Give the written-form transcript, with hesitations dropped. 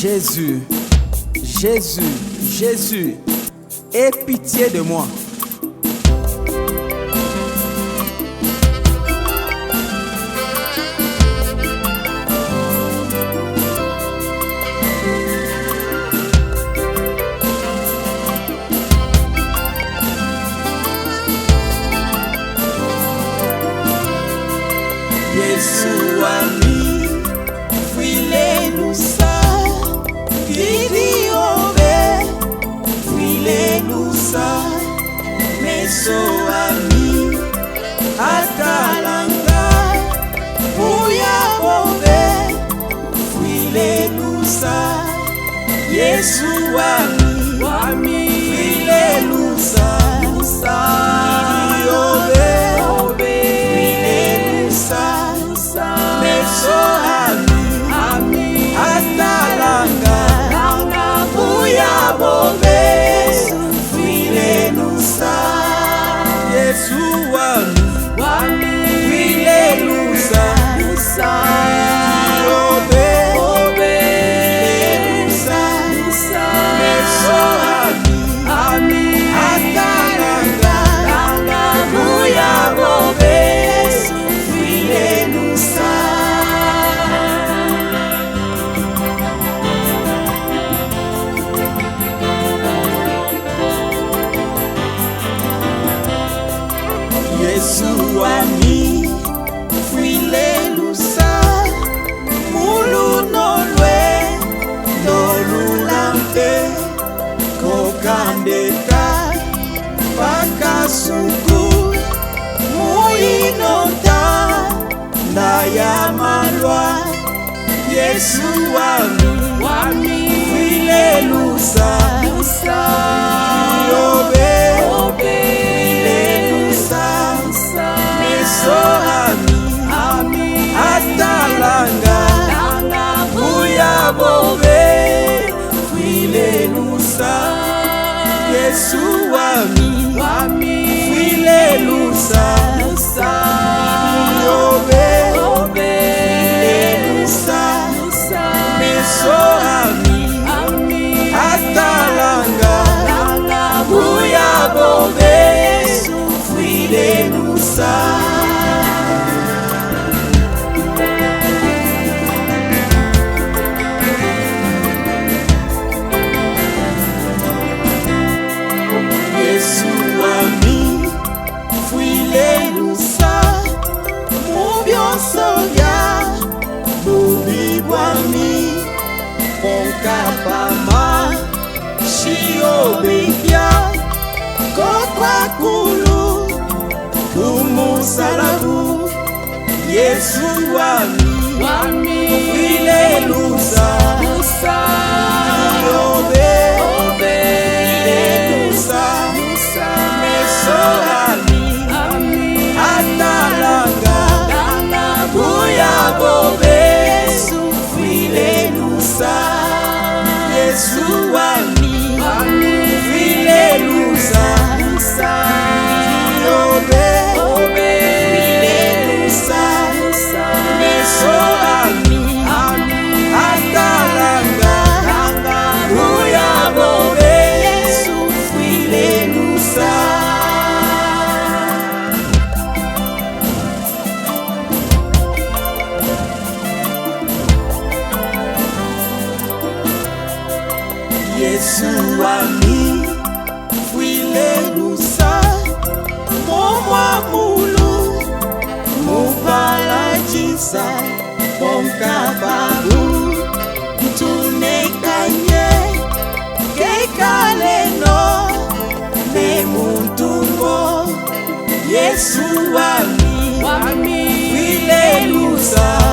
Jésus, Jésus, Jésus, aie pitié de moi. Yesu Wami, fwile lusa, fwile lusa, Yesu Wami, atalanga, buya bobe, fwile lusa, Yesu Wami, fwile lusa, Yesu Wami, fwile lusa, Yesu Wami, fwile lusa, mulu nolwe, nolulampe, kokandeka, pakasuku, muinota, ndayamalwa, Yesu Wami, fwile lusa, Yesu Wami, fwile lusa, meso ami, atalanga, buya bobe, fwile lusa. Yesu Wami, fwile lusa, mubyosoya, bubi bwami, ponkapama, shiobikya, kokwakulu, kumusalabu, Yesu Wami, fwile lusa, Yesu Wami, fwile lusa, meso ami, atalanga, buya bobe, fwile lusa. Yesu Wami, fwile lusa, momwa mulu, mupalajisa, ponkababu, tunekanye, kekaleno, nemuntumbo, Yesu Wami, fwile lusa.